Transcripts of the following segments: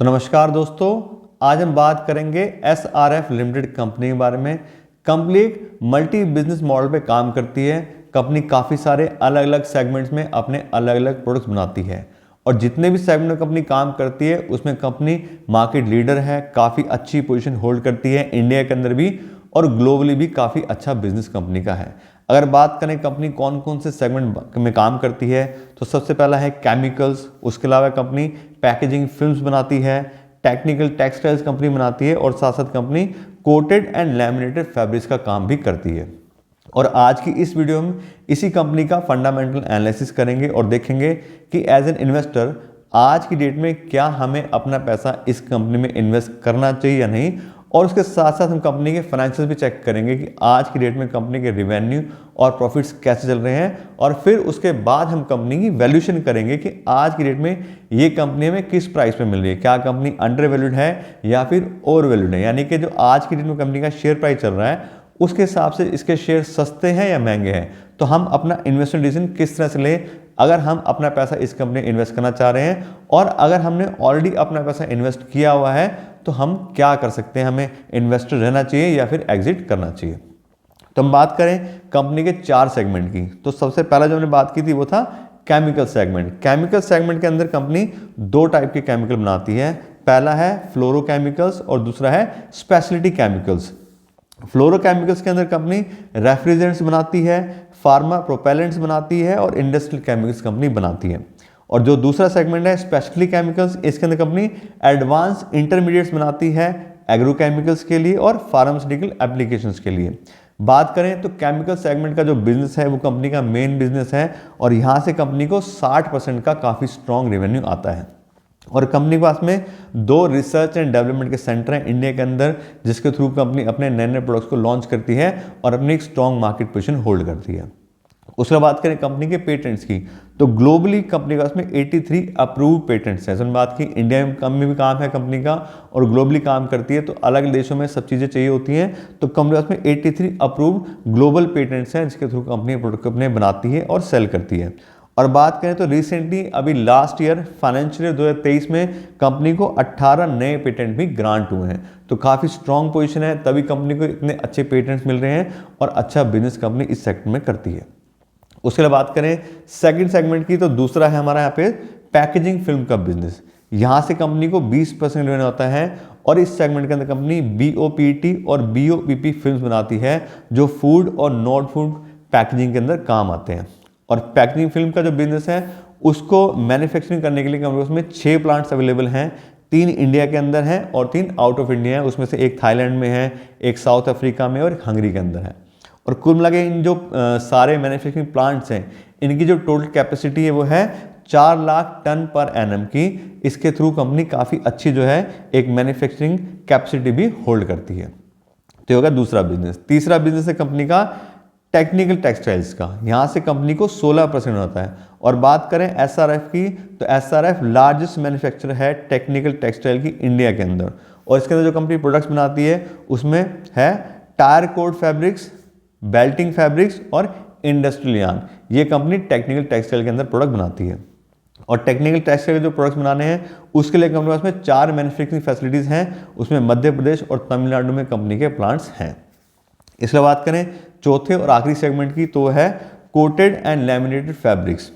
तो नमस्कार दोस्तों, आज हम बात करेंगे SRF लिमिटेड कंपनी के बारे में। कंपनी एक मल्टी बिजनेस मॉडल पे काम करती है। कंपनी काफ़ी सारे अलग अलग सेगमेंट्स में अपने अलग अलग प्रोडक्ट्स बनाती है और जितने भी सेगमेंट में कंपनी काम करती है उसमें कंपनी मार्केट लीडर है, काफ़ी अच्छी पोजीशन होल्ड करती है इंडिया के अंदर भी और ग्लोबली भी काफ़ी अच्छा बिजनेस कंपनी का है। अगर बात करें कंपनी कौन कौन से सेगमेंट में काम करती है तो सबसे पहला है केमिकल्स, उसके अलावा कंपनी पैकेजिंग फिल्म्स बनाती है, टेक्निकल टेक्सटाइल्स कंपनी बनाती है और साथ साथ company coated and laminated fabrics का काम भी करती है। और आज की इस वीडियो में इसी कंपनी का फंडामेंटल एनालिसिस करेंगे और देखेंगे कि एज एन इन्वेस्टर आज की डेट में क्या हमें अपना पैसा इस कंपनी में इन्वेस्ट करना चाहिए या नहीं, और उसके साथ साथ हम कंपनी के फाइनेंशियल भी चेक करेंगे कि आज की डेट में कंपनी के रिवेन्यू और प्रॉफिट्स कैसे चल रहे हैं, और फिर उसके बाद हम कंपनी की वैल्यूएशन करेंगे कि आज की डेट में ये कंपनी हमें किस प्राइस पे मिल रही है, क्या कंपनी अंडर वैल्यूड है या फिर ओवर वैल्यूड है। यानी कि जो आज की डेट में कंपनी का शेयर प्राइस चल रहा है उसके हिसाब से इसके शेयर सस्ते हैं या महंगे हैं, तो हम अपना इन्वेस्टमेंट डिसीजन किस तरह से लें अगर हम अपना पैसा इस कंपनी में इन्वेस्ट करना चाह रहे हैं, और अगर हमने ऑलरेडी अपना पैसा इन्वेस्ट किया हुआ है तो हम क्या कर सकते हैं, हमें इन्वेस्टर रहना चाहिए या फिर एग्जिट करना चाहिए। तो हम बात करें कंपनी के 4 सेगमेंट की, तो सबसे पहला जो हमने बात की थी वो था केमिकल सेगमेंट। केमिकल सेगमेंट के अंदर कंपनी 2 टाइप के केमिकल बनाती है। पहला है फ्लोरोकेमिकल्स और दूसरा है स्पेशलिटी केमिकल्स। फ्लोरोकेमिकल्स के अंदर कंपनी रेफ्रिजरेंट्स बनाती है, फार्मा प्रोपेलेंट्स बनाती है और इंडस्ट्रियल केमिकल्स कंपनी बनाती है। और जो दूसरा सेगमेंट है स्पेशलिटी केमिकल्स, इसके अंदर कंपनी एडवांस इंटरमीडिएट्स बनाती है एग्रोकेमिकल्स के लिए और फार्मास्यूटिकल एप्लीकेशंस के लिए। बात करें तो केमिकल सेगमेंट का जो बिजनेस है वो कंपनी का मेन बिजनेस है और यहाँ से कंपनी को 60% का काफ़ी स्ट्रॉन्ग रेवेन्यू आता है। और कंपनी के पास में 2 रिसर्च एंड डेवलपमेंट के सेंटर हैं इंडिया के अंदर, जिसके थ्रू कंपनी अपने नए नए प्रोडक्ट्स को लॉन्च करती है और अपनी एक स्ट्रॉन्ग मार्केट पोजीशन होल्ड करती है। उसके बाद बात करें कंपनी के पेटेंट्स की, तो ग्लोबली कंपनी के पास में 83 अप्रूव पेटेंट्स हैं। हमने बात की इंडिया में भी काम है कंपनी का और ग्लोबली काम करती है, तो अलग देशों में सब चीज़ें चाहिए होती हैं, तो कंपनी के पास में 83 अप्रूव ग्लोबल पेटेंट्स हैं जिसके थ्रू कंपनी प्रोडक्ट अपने बनाती है और सेल करती है। और बात करें तो रिसेंटली अभी लास्ट ईयर फाइनेंशियल ईयर 2023 में कंपनी को 18 नए पेटेंट भी ग्रांट हुए हैं, तो काफ़ी स्ट्रॉन्ग पोजीशन है, तभी कंपनी को इतने अच्छे पेटेंट्स मिल रहे हैं और अच्छा बिजनेस कंपनी इस सेक्टर में करती है। उसके बाद बात करें सेकंड सेगमेंट की, तो दूसरा है हमारा यहाँ पे पैकेजिंग फिल्म का बिजनेस। यहाँ से कंपनी को 20% रेवेन्यू आता है और इस सेगमेंट के अंदर कंपनी BOPT और BOPP फिल्म्स बनाती है जो फूड और नॉन फूड पैकेजिंग के अंदर काम आते हैं। और पैकेजिंग फिल्म का जो बिजनेस है उसको मैन्युफैक्चरिंग करने के लिए कंपनी उसमें 6 प्लांट्स अवेलेबल हैं, 3 इंडिया के अंदर हैं और 3 आउट ऑफ इंडिया है। उसमें से एक थाईलैंड में है, एक साउथ अफ्रीका में और एक हंगरी के अंदर है। और कुल मिला के इन जो सारे मैन्युफैक्चरिंग प्लांट्स हैं इनकी जो टोटल कैपेसिटी है वो है 4 लाख टन पर एनम की। इसके थ्रू कंपनी काफ़ी अच्छी जो है एक मैन्युफैक्चरिंग कैपेसिटी भी होल्ड करती है। तो होगा दूसरा बिजनेस। तीसरा बिजनेस है कंपनी का टेक्निकल टेक्सटाइल्स का। यहाँ से कंपनी को 16% होता है। और बात करें SRF की, तो SRF लार्जेस्ट मैन्युफैक्चरर है टेक्निकल टेक्सटाइल की इंडिया के अंदर, और इसके अंदर जो कंपनी प्रोडक्ट्स बनाती है उसमें है tyre code fabrics, Belting fabrics और इंडस्ट्रियल यार्न। ये कंपनी टेक्निकल टेक्सटाइल के अंदर प्रोडक्ट बनाती है। और टेक्निकल टेक्सटाइल के जो प्रोडक्ट्स बनाने हैं उसके लिए कंपनी के पास में 4 मैन्युफैक्चरिंग फैसिलिटीज़ हैं, उसमें मध्य प्रदेश और तमिलनाडु में कंपनी के प्लांट्स हैं। इसके बात करें चौथे और आखिरी सेगमेंट की, तो है कोटेड एंड लैमिनेटेड फैब्रिक्स।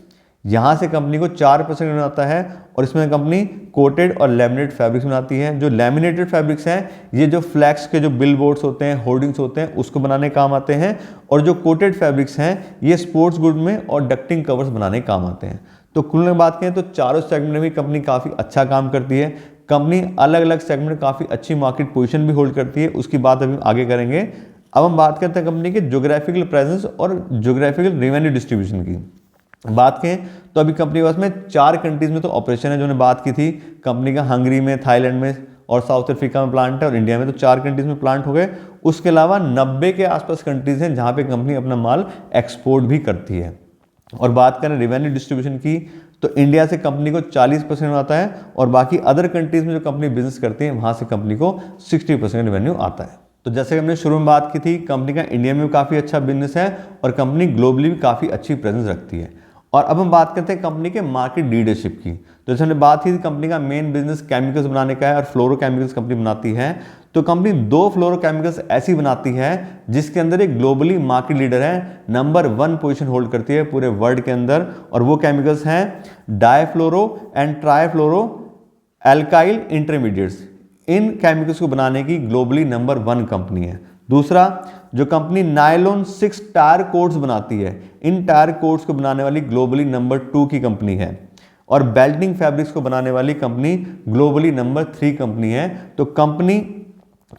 यहाँ से कंपनी को 4% बनाता है और इसमें कंपनी कोटेड और लैमिनेटेड फैब्रिक्स बनाती है। जो लैमिनेटेड फैब्रिक्स हैं ये जो फ्लैक्स के जो बिल बोर्ड्स होते हैं, होर्डिंग्स होते हैं, उसको बनाने काम आते हैं, और जो कोटेड फैब्रिक्स हैं ये स्पोर्ट्स गुड में और डक्टिंग कवर्स बनाने काम आते हैं। तो कुल में बात करें तो चारों सेगमेंट में भी कंपनी काफ़ी अच्छा काम करती है। कंपनी अलग अलग सेगमेंट में काफ़ी अच्छी मार्केट पोजीशन भी होल्ड करती है, उसकी बात अभी आगे करेंगे। अब हम बात करते हैं कंपनी के ज्योग्राफिकल प्रेजेंस और ज्योग्राफिकल रेवेन्यू डिस्ट्रीब्यूशन की। बात करें तो अभी कंपनी के पास में 4 कंट्रीज में तो ऑपरेशन है, जो हमने बात की थी कंपनी का हंगरी में, थाईलैंड में और साउथ अफ्रीका में प्लांट है, और इंडिया में तो 4 कंट्रीज में प्लांट हो गए। उसके अलावा 90 के आसपास कंट्रीज हैं जहाँ पे कंपनी अपना माल एक्सपोर्ट भी करती है। और बात करें रेवेन्यू डिस्ट्रीब्यूशन की, तो इंडिया से कंपनी को 40% आता है और बाकी अदर कंट्रीज में जो कंपनी बिजनेस करती है वहाँ से कंपनी को 60% रेवेन्यू आता है। तो जैसे हमने शुरू में बात की थी, कंपनी का इंडिया में भी काफ़ी अच्छा बिजनेस है और कंपनी ग्लोबली भी काफ़ी अच्छी प्रेजेंस रखती है। और अब हम बात करते हैं कंपनी के मार्केट लीडरशिप की। तो जैसे हमने बात की थी कंपनी का मेन बिजनेस केमिकल्स बनाने का है और फ्लोरोकेमिकल्स कंपनी बनाती है। तो कंपनी 2 फ्लोरोकेमिकल्स ऐसी बनाती है जिसके अंदर एक ग्लोबली मार्केट लीडर है, नंबर 1 पोजीशन होल्ड करती है पूरे वर्ल्ड के अंदर, और वो केमिकल्स हैं difluoro and trifluoro alkyl intermediates. इन केमिकल्स को बनाने की ग्लोबली नंबर 1 कंपनी है। दूसरा, जो कंपनी नायलॉन 6 टायर कोट्स बनाती है, इन टायर कोट्स को बनाने वाली ग्लोबली नंबर 2 की कंपनी है। और बेल्टिंग फैब्रिक्स को बनाने वाली कंपनी ग्लोबली नंबर 3 कंपनी है। तो कंपनी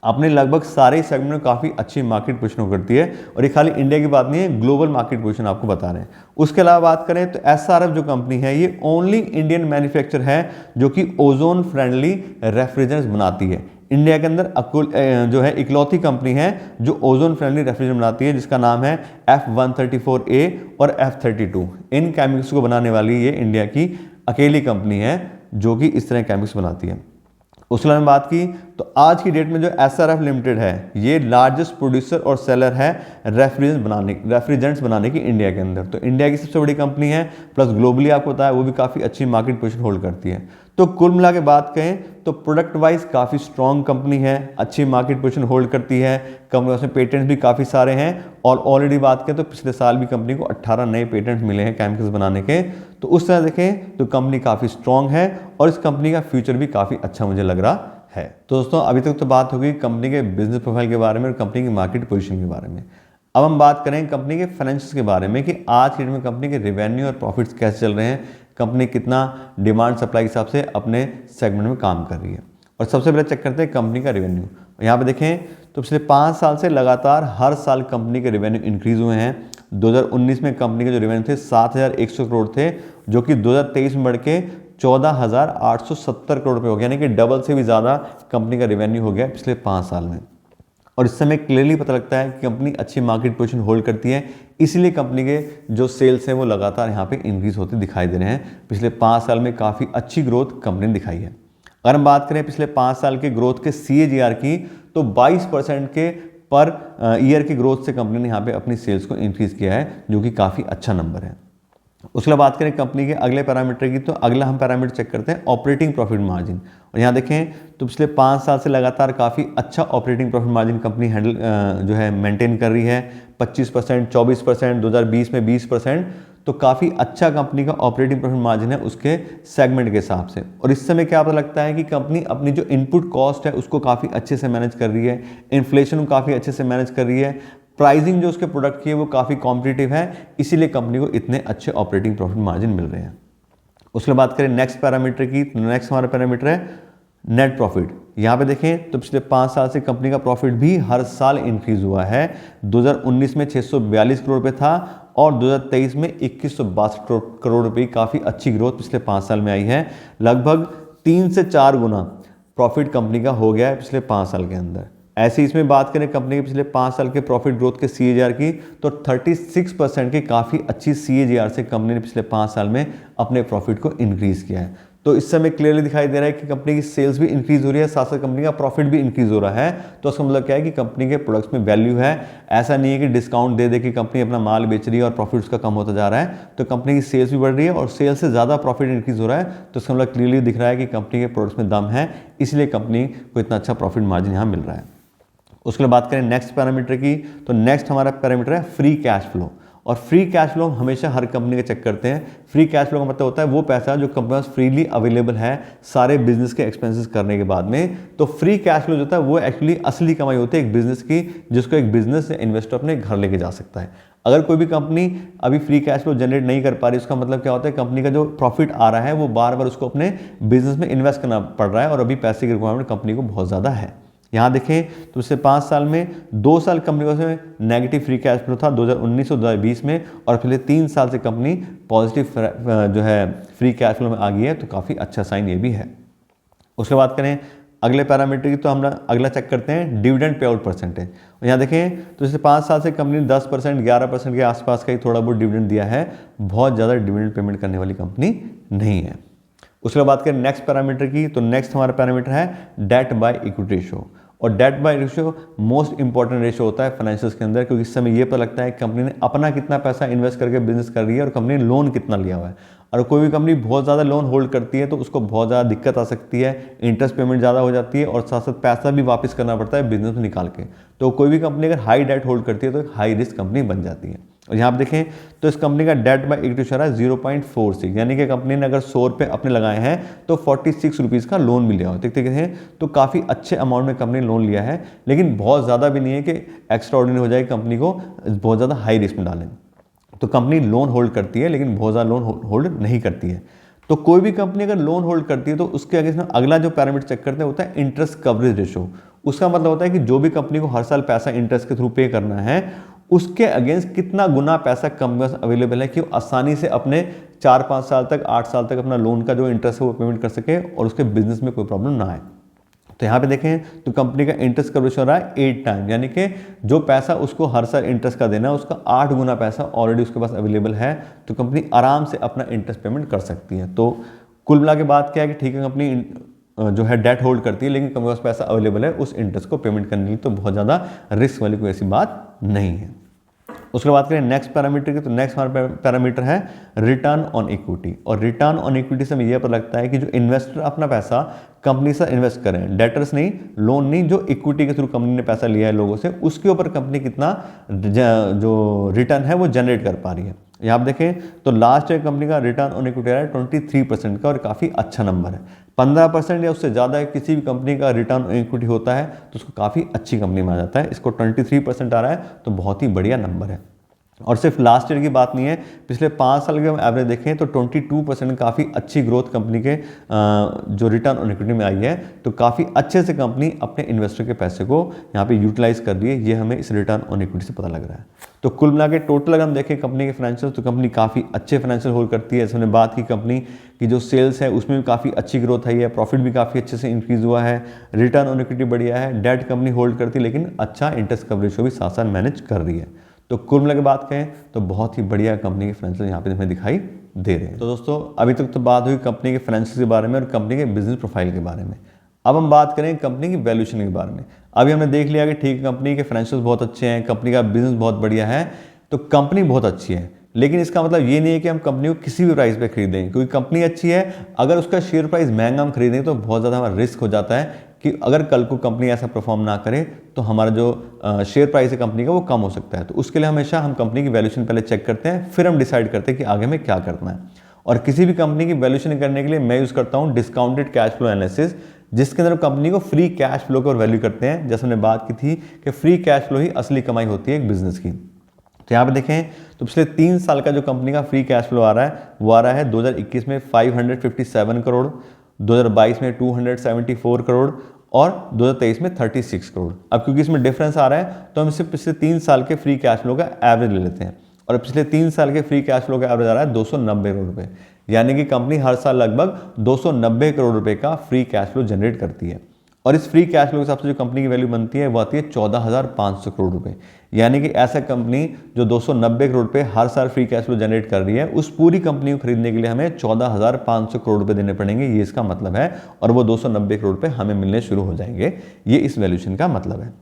अपने लगभग सारे सेगमेंट में काफ़ी अच्छी मार्केट पोजीशन करती है, और ये खाली इंडिया की बात नहीं है, ग्लोबल मार्केट पोजीशन आपको बता रहे हैं। उसके अलावा बात करें तो एसआरएफ जो कंपनी है ये ओनली इंडियन मैन्युफैक्चर है जो कि ओजोन फ्रेंडली रेफ्रिजरेंट्स बनाती है। इंडिया के अंदर जो है इकलौती कंपनी है जो ओजोन फ्रेंडली रेफ्रिजरेंट बनाती है, जिसका नाम है F134A और F32। इन केमिकल्स को बनाने वाली ये इंडिया की अकेली कंपनी है जो कि इस तरह केमिकल्स बनाती है। उसके अलावा बात की तो आज की डेट में जो एसआरएफ लिमिटेड है ये लार्जेस्ट प्रोड्यूसर और सेलर है रेफ्रिजरेंट्स बनाने की इंडिया के अंदर। तो इंडिया की सबसे बड़ी कंपनी है, प्लस ग्लोबली आपको पता है वो भी काफ़ी अच्छी मार्केट पोजीशन होल्ड करती है। तो कुल मिला के बात करें तो प्रोडक्ट वाइज काफ़ी स्ट्रॉन्ग कंपनी है, अच्छी मार्केट पोजीशन होल्ड करती है, कंपनी में पेटेंट्स भी काफ़ी सारे हैं, और ऑलरेडी बात करें तो पिछले साल भी कंपनी को 18 नए पेटेंट्स मिले हैं केमिकल्स बनाने के। तो उस तरह देखें तो कंपनी काफ़ी स्ट्रॉन्ग है और इस कंपनी का फ्यूचर भी काफ़ी अच्छा मुझे लग रहा है। तो दोस्तों अभी तक तो बात होगी कंपनी के बिजनेस प्रोफाइल के बारे में और कंपनी की मार्केट पोजीशन के बारे में। अब हम बात करें कंपनी के फाइनेंशियल्स के बारे में कि आज की डेट में कंपनी के रेवेन्यू और प्रॉफिट्स कैसे चल रहे हैं, कंपनी कितना डिमांड सप्लाई के हिसाब से अपने सेगमेंट में काम कर रही है। और सबसे पहले चेक करते हैं कंपनी का रेवेन्यू। यहाँ पे देखें तो पिछले 5 साल से लगातार हर साल कंपनी के रेवेन्यू इंक्रीज हुए हैं। 2019 में कंपनी के जो रेवेन्यू थे 7,100 करोड़ थे, जो कि 2023 में बढ़ के 14,870 करोड़ रुपये हो गया, यानी कि डबल से भी ज़्यादा कंपनी का रेवेन्यू हो गया पिछले 5 साल में। और इससे हमें क्लियरली पता लगता है कि कंपनी अच्छी मार्केट पोजीशन होल्ड करती है, इसीलिए कंपनी के जो सेल्स हैं वो लगातार यहाँ पे इंक्रीज होते दिखाई दे रहे हैं। पिछले 5 साल में काफ़ी अच्छी ग्रोथ कंपनी ने दिखाई है। अगर हम बात करें पिछले 5 साल के ग्रोथ के CAGR की तो 22% के पर ईयर की ग्रोथ से कंपनी ने यहाँ पे अपनी सेल्स को इंक्रीज किया है, जो कि काफ़ी अच्छा नंबर है। उसके बाद बात करें कंपनी के अगले पैरामीटर की, तो अगला हम पैरामीटर चेक करते हैं ऑपरेटिंग प्रॉफिट मार्जिन। और यहाँ देखें तो पिछले 5 साल से लगातार काफ़ी अच्छा ऑपरेटिंग प्रॉफिट मार्जिन कंपनी जो है मेंटेन कर रही है। 25%, 24%, 2020 में 20%, तो काफ़ी अच्छा कंपनी का ऑपरेटिंग प्रॉफिट मार्जिन है उसके सेगमेंट के हिसाब से। और इस समय क्या पता लगता है कि कंपनी अपनी जो इनपुट कॉस्ट है उसको काफ़ी अच्छे से मैनेज कर रही है, इन्फ्लेशन को काफ़ी अच्छे से मैनेज कर रही है, प्राइसिंग जो उसके प्रोडक्ट की है वो काफ़ी कॉम्पिटिटिव है, इसीलिए कंपनी को इतने अच्छे ऑपरेटिंग प्रॉफिट मार्जिन मिल रहे हैं। उसके बाद करें नेक्स्ट पैरामीटर की, नेक्स्ट हमारा पैरामीटर है नेट प्रॉफिट। यहाँ पे देखें तो पिछले 5 साल से कंपनी का प्रॉफिट भी हर साल इंक्रीज हुआ है। 2019 में 642 करोड़ रुपये था और 2023 में 2162 करोड़ रुपये, काफ़ी अच्छी ग्रोथ पिछले 5 साल में आई है। लगभग 3 से 4 गुना प्रॉफिट कंपनी का हो गया है पिछले 5 साल के अंदर। ऐसे इसमें बात करें कंपनी के पिछले 5 साल के प्रॉफिट ग्रोथ के CAGR की, तो 36% की काफ़ी अच्छी CAGR से कंपनी ने पिछले 5 साल में अपने प्रॉफिट को इंक्रीज किया है। तो इस समय क्लियरली दिखाई दे रहा है कि कंपनी की सेल्स भी इंक्रीज हो रही है, साथ साथ कंपनी का प्रॉफिट भी इंक्रीज हो रहा है। तो उसका मतलब क्या है कि कंपनी के प्रोडक्ट्स में वैल्यू है। ऐसा नहीं है कि डिस्काउंट दे दे कि कंपनी अपना माल बेच रही है और प्रॉफिट उसका कम होता जा रहा है। तो कंपनी की सेल्स भी बढ़ रही है और सेल्स से ज़्यादा प्रॉफिट इंक्रीज हो रहा है। तो इसका मतलब क्लियरली दिख रहा है कि कंपनी के प्रोडक्ट्स में दम है, इसलिए कंपनी को इतना अच्छा प्रॉफिट मार्जिन यहाँ मिल रहा है। उसके बाद बात करें नेक्स्ट पैरामीटर की, तो नेक्स्ट हमारा पैरामीटर है फ्री कैश फ्लो। और फ्री कैश फ्लो हमेशा हर कंपनी के चेक करते हैं। फ्री कैश फ्लो का मतलब होता है वो पैसा जो कंपनी पास फ्रीली अवेलेबल है सारे बिजनेस के एक्सपेंसेस करने के बाद में। तो फ्री कैश फ्लो जो होता है वो एक्चुअली असली कमाई होती है एक बिजनेस की, जिसको एक बिजनेस या इन्वेस्टर अपने घर लेके जा सकता है। अगर कोई भी कंपनी अभी फ्री कैश फ्लो जनरेट नहीं कर पा रही, उसका मतलब क्या होता है कंपनी का जो प्रॉफिट आ रहा है वो बार बार उसको अपने बिजनेस में इन्वेस्ट करना पड़ रहा है और अभी पैसे की रिक्वायरमेंट कंपनी को बहुत ज़्यादा है। यहाँ देखें तो पिछले 5 साल में 2 साल कंपनी को नेगेटिव फ्री कैश फ्लो था 2019 और 2020 में, और पिछले 3 साल से कंपनी पॉजिटिव जो है फ्री कैश फ्लो में आ गई है। तो काफ़ी अच्छा साइन ये भी है। उसके बाद करें अगले पैरामीटर की, तो हम अगला चेक करते हैं डिविडेंड पे आउट परसेंटेज। और यहाँ देखें तो पिछले 5 साल से कंपनी ने 10%, 11% के आसपास का ही थोड़ा बहुत डिविडेंड दिया है, बहुत ज़्यादा डिविडेंड पेमेंट करने वाली कंपनी नहीं है। उसके बाद करें नेक्स्ट पैरामीटर की, तो नेक्स्ट हमारा पैरामीटर है डेट बाय इक्विटी रेशो। और debt by ratio most important ratio होता है फाइनेंशियल्स के अंदर, क्योंकि इस समय ये पता लगता है कंपनी ने अपना कितना पैसा इन्वेस्ट करके बिजनेस कर रही है और कंपनी ने लोन कितना लिया हुआ है। और कोई भी कंपनी बहुत ज़्यादा लोन होल्ड करती है तो उसको बहुत ज़्यादा दिक्कत आ सकती है, इंटरेस्ट पेमेंट ज़्यादा हो जाती है और साथ साथ पैसा भी वापस करना पड़ता है बिजनेस में निकाल के। तो कोई भी कंपनी अगर हाई डेट होल्ड करती है तो एक हाई रिस्क कंपनी बन जाती है। और यहाँ आप देखें तो इस कंपनी का डेट बाय इक्विटी रेशियो है 0.46, यानी कि कंपनी ने अगर 100 रुपये अपने लगाए हैं तो 46 रुपीज़ का लोन मिल गया हो। देखते हैं तो काफ़ी अच्छे अमाउंट में कंपनी ने लोन लिया है, लेकिन बहुत ज़्यादा भी नहीं है कि एक्स्ट्रा ऑर्डिनरी हो जाए, कंपनी को बहुत ज़्यादा हाई रिस्क में डालें। तो कंपनी लोन होल्ड करती है लेकिन बहुत ज़्यादा लोन होल्ड नहीं करती है। तो कोई भी कंपनी अगर लोन होल्ड करती है तो उसके अगेंस्ट में अगला जो पैरामीटर चेक करते हैं होता है इंटरेस्ट कवरेज रेशियो। उसका मतलब होता है कि जो भी कंपनी को हर साल पैसा इंटरेस्ट के थ्रू पे करना है उसके अगेंस्ट कितना गुना पैसा कंपनी के पास अवेलेबल है कि वो आसानी से अपने 4-5 साल तक 8 साल तक अपना लोन का जो इंटरेस्ट है वो पेमेंट कर सके और उसके बिजनेस में कोई प्रॉब्लम ना आए। तो यहाँ पे देखें तो कंपनी का इंटरेस्ट कवरेज हो रहा है 8 टाइम, यानी कि जो पैसा उसको हर साल इंटरेस्ट का देना है उसका 8 गुना पैसा ऑलरेडी उसके पास अवेलेबल है, तो कंपनी आराम से अपना इंटरेस्ट पेमेंट कर सकती है। तो कुल मिला के बात क्या है कि ठीक है कंपनी जो है डेट होल्ड करती है लेकिन कंपनी के पास पैसा अवेलेबल है उस इंटरेस्ट को पेमेंट करने के लिए, तो बहुत ज़्यादा रिस्क वाली कोई ऐसी बात नहीं है। उसके बाद करें नेक्स्ट पैरामीटर की, तो नेक्स्ट हमारा पैरामीटर है रिटर्न ऑन इक्विटी। और रिटर्न ऑन इक्विटी से हमें यह पता लगता है कि जो इन्वेस्टर अपना पैसा कंपनी से इन्वेस्ट करें, डेटर्स नहीं, लोन नहीं, जो इक्विटी के थ्रू कंपनी ने पैसा लिया है लोगों से, उसके ऊपर कंपनी कितना जो रिटर्न है वो जनरेट कर पा रही है। यहाँ आप देखें तो लास्ट ईयर कंपनी का रिटर्न ऑन इक्विटी रहा है 23% का और काफ़ी अच्छा नंबर है। 15% या उससे ज़्यादा किसी भी कंपनी का रिटर्न ऑन इक्विटी होता है तो उसको काफ़ी अच्छी कंपनी माना जाता है। इसको 23% आ रहा है तो बहुत ही बढ़िया नंबर है। और सिर्फ लास्ट ईयर की बात नहीं है, पिछले 5 साल के हम एवरेज देखें तो 22% काफ़ी अच्छी ग्रोथ कंपनी के जो रिटर्न ऑन इक्विटी में आई है। तो काफ़ी अच्छे से कंपनी अपने इन्वेस्टर के पैसे को यहाँ पे यूटिलाइज कर रही है, ये हमें इस रिटर्न ऑन इक्विटी से पता लग रहा है। तो कुल मिला के टोटल अगर हम देखें कंपनी के फाइनेंशियल, तो कंपनी काफ़ी अच्छे फाइनेंशियल होल्ड करती है। जैसे हमने बात की कंपनी की जो सेल्स है उसमें भी काफ़ी अच्छी ग्रोथ आई है, प्रॉफिट भी काफ़ी अच्छे से इंक्रीज हुआ है, रिटर्न ऑन इक्विटी बढ़िया है, डेट कंपनी होल्ड करती है लेकिन अच्छा इंटरेस्ट कवरेज भी साथ साथ मैनेज कर रही है। तो कुल मिला के बात करें तो बहुत ही बढ़िया कंपनी के फाइनेंशियल यहाँ पे हमें दिखाई दे रहे हैं। तो दोस्तों अभी तक तो बात हुई कंपनी के फाइनेंशियल के बारे में और कंपनी के बिजनेस प्रोफाइल के बारे में। अब हम बात करें कंपनी की वैल्यूएशन के बारे में। अभी हमने देख लिया कि ठीक है कंपनी के फाइनेंशियल बहुत अच्छे हैं, कंपनी का बिजनेस बहुत बढ़िया है, तो कंपनी बहुत अच्छी है, लेकिन इसका मतलब ये नहीं है कि हम कंपनी को किसी भी प्राइस पे खरीदें, क्योंकि कंपनी अच्छी है, अगर उसका शेयर प्राइस महंगा हम खरीदें तो बहुत ज़्यादा हमारा रिस्क हो जाता है कि अगर कल को कंपनी ऐसा परफॉर्म ना करे तो हमारा जो शेयर प्राइस है कंपनी का वो कम हो सकता है। तो उसके लिए हमेशा हम कंपनी की वैल्यूएशन पहले चेक करते हैं, फिर हम डिसाइड करते हैं कि आगे में क्या करना है। और किसी भी कंपनी की वैल्यूएशन करने के लिए मैं यूज़ करता हूँ डिस्काउंटेड कैश फ्लो एनालिसिस, जिसके अंदर कंपनी को फ्री कैश फ्लो को वैल्यू करते हैं। जैसे हमने बात की थी कि फ्री कैश फ्लो ही असली कमाई होती है एक बिजनेस की। तो यहाँ पे देखें तो पिछले 3 साल का जो कंपनी का फ्री कैश फ्लो आ रहा है वो आ रहा है 2021 में 557 करोड़, 2022 में 274 करोड़ और 2023 में 36 करोड़। अब क्योंकि इसमें डिफरेंस आ रहा है तो हम इसे पिछले 3 साल के फ्री कैश फ्लो का एवरेज ले लेते हैं, और पिछले 3 साल के फ्री कैश फ्लो का एवरेज आ रहा है 290 करोड़ रुपये, यानी कि कंपनी हर साल लगभग 290 करोड़ रुपये का फ्री कैश फ्लो जनरेट करती है। और इस फ्री कैश फ्लो के हिसाब से जो कंपनी की वैल्यू बनती है वो आती है 14,500 करोड़ रुपए, यानी कि ऐसा कंपनी जो 290 करोड़ रुपए हर साल फ्री कैश फ्लो जनरेट कर रही है, उस पूरी कंपनी को खरीदने के लिए हमें 14,500 करोड़ रुपए देने पड़ेंगे, ये इसका मतलब है। और वो 290 करोड़ रुपए हमें मिलने शुरू हो जाएंगे, ये इस वैल्यूएशन का मतलब है।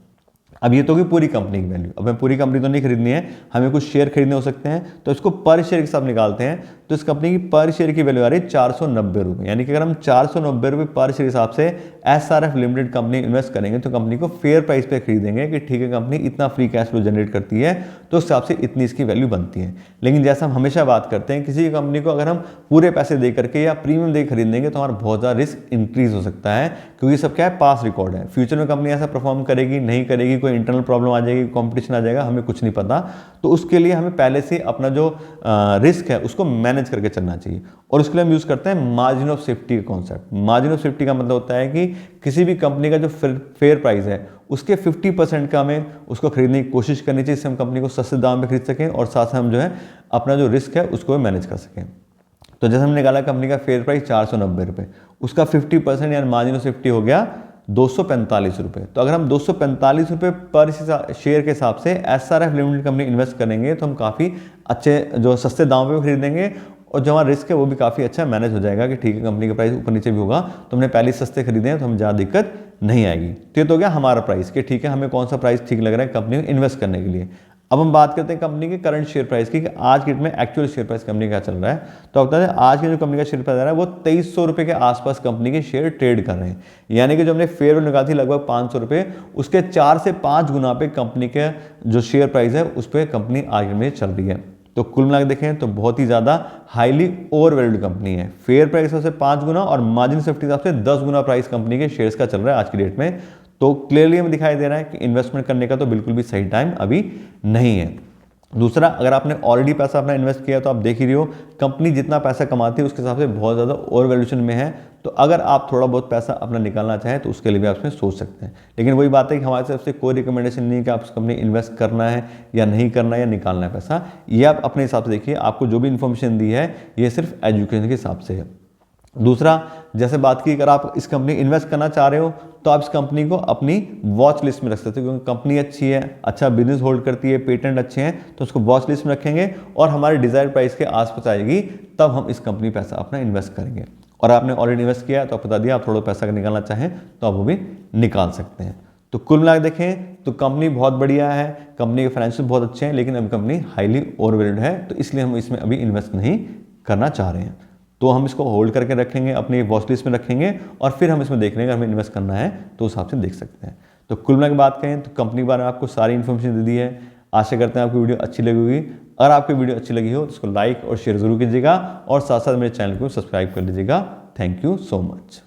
अब ये तो होगी पूरी कंपनी की वैल्यू। अब हमें पूरी कंपनी तो नहीं खरीदनी है, हमें कुछ शेयर खरीदने हो सकते हैं, तो इसको पर शेयर के साथ निकालते हैं। तो इस कंपनी की पर शेयर की वैल्यू आ रही है 490 रुपये, यानी कि अगर हम 490 रुपये पर शेयर हिसाब से SRF लिमिटेड कंपनी इन्वेस्ट करेंगे तो कंपनी को फेयर प्राइस पे खरीदेंगे कि ठीक है कंपनी इतना फ्री कैश फ्लो जनरेट करती है तो उस हिसाब से इतनी इसकी वैल्यू बनती है। लेकिन जैसा हम हमेशा बात करते हैं, किसी कंपनी को अगर हम पूरे पैसे दे करके या प्रीमियम दे खरीदेंगे तो हमारा बहुत ज़्यादा रिस्क इंक्रीज हो सकता है, क्योंकि सब क्या है, पास रिकॉर्ड है। फ्यूचर में कंपनी ऐसा परफॉर्म करेगी नहीं करेगी, कोई इंटरनल प्रॉब्लम आ जाएगी, कंपटीशन आ जाएगा, हमें कुछ नहीं पता। तो उसके लिए हमें पहले से अपना जो रिस्क है उसको मैनेज करके चलना चाहिए, और उसके लिए हम यूज़ करते हैं मार्जिन ऑफ सेफ्टी का कॉन्सेप्ट। मार्जिन ऑफ सेफ्टी का मतलब होता है कि किसी भी कंपनी का जो फेयर प्राइस है उसके 50% का हमें उसको खरीदने की कोशिश करनी चाहिए, जिससे हम कंपनी को सस्ते दाम में खरीद सकें और साथ साथ हम जो है अपना जो रिस्क है उसको मैनेज कर सकें। तो जैसे हमने निकाला कंपनी का फेयर प्राइस 490 रुपये, उसका 50% यानी मार्जिन ऑफ सेफ्टी हो गया 245 रुपये। तो अगर हम 245 रुपये पर शेयर के हिसाब से SRF लिमिटेड कंपनी इन्वेस्ट करेंगे तो हम काफ़ी अच्छे जो सस्ते दाम पे खरीदेंगे और जो हमारा रिस्क है वो भी काफ़ी अच्छा मैनेज हो जाएगा कि ठीक है कंपनी का प्राइस ऊपर नीचे भी होगा तो हमने पहले सस्ते खरीदे हैं तो हमें ज़्यादा दिक्कत नहीं आएगी। तो ये तो हो गया हमारा प्राइस कि ठीक है हमें कौन सा प्राइस ठीक लग रहा है कंपनी में इन्वेस्ट करने के लिए। अब हम बात करते हैं कंपनी के करंट शेयर प्राइस की कि आज की डेट में एक्चुअल शेयर प्राइस कंपनी का चल रहा है। तो आप बता दें आज की जो कंपनी का शेयर प्राइस आ रहा है वो 2300 रुपये के आसपास कंपनी के शेयर ट्रेड कर रहे हैं, यानी कि जो हमने फेयर वैल्यू निकाली थी लगभग 500 रुपये, उसके 4 से 5 गुना पे कंपनी के जो शेयर प्राइस है उस पर कंपनी आज में चल रही है। तो कुल मिलाकर देखें तो बहुत ही ज़्यादा हाईली ओवर वैल्यूड कंपनी है। फेयर प्राइस से 5 गुना और मार्जिन सेफ्टी हिसाब से 10 गुना प्राइस कंपनी के शेयर्स का चल रहा है आज की डेट में। तो क्लियरली हमें दिखाई दे रहा है कि इन्वेस्टमेंट करने का तो बिल्कुल भी सही टाइम अभी नहीं है। दूसरा, अगर आपने ऑलरेडी पैसा अपना इन्वेस्ट किया तो आप देख ही रहे हो कंपनी जितना पैसा कमाती है उसके हिसाब से बहुत ज़्यादा ओवर वैल्यूएशन में है। तो अगर आप थोड़ा बहुत पैसा अपना निकालना चाहें तो उसके लिए भी आप इसमें सोच सकते हैं। लेकिन वही बात है कि हमारे तरफ से कोई रिकमेंडेशन नहीं है कि आप उस कंपनी इन्वेस्ट करना है या नहीं करना है या निकालना है पैसा। ये आप अपने हिसाब से देखिए, आपको जो भी इन्फॉर्मेशन दी है ये सिर्फ एजुकेशन के हिसाब से है। दूसरा, जैसे बात की अगर आप इस कंपनी इन्वेस्ट करना चाह रहे हो तो आप इस कंपनी को अपनी वॉच लिस्ट में रख सकते हो, क्योंकि कंपनी अच्छी है, अच्छा बिजनेस होल्ड करती है, पेटेंट अच्छे हैं, तो उसको वॉच लिस्ट में रखेंगे और हमारे डिजायर्ड प्राइस के आसपास आएगी तब हम इस कंपनी पैसा अपना इन्वेस्ट करेंगे। और आपने ऑलरेडी इन्वेस्ट किया है तो आप बता दिया, आप थोड़ा पैसा निकालना चाहें तो आप वो भी निकाल सकते हैं। तो कुल मिलाकर देखें तो कंपनी बहुत बढ़िया है, कंपनी के फाइनेंशियल बहुत अच्छे हैं, लेकिन अभी कंपनी हाईली ओवरवैल्यूड है तो इसलिए हम इसमें अभी इन्वेस्ट नहीं करना चाह रहे हैं। तो हम इसको होल्ड करके रखेंगे, अपनी वॉच लिस्ट में रखेंगे और फिर हम इसमें देख लेंगे हमें इन्वेस्ट करना है तो उस हिसाब से देख सकते हैं। तो कुल मिला के बात करें तो कंपनी के बारे में आपको सारी इन्फॉर्मेशन दे दी है। आशा करते हैं आपको वीडियो अच्छी लगी होगी। अगर आपको वीडियो अच्छी लगी हो तो उसको लाइक और शेयर जरूर कीजिएगा और साथ साथ मेरे चैनल को सब्सक्राइब कर लीजिएगा। Thank you so much.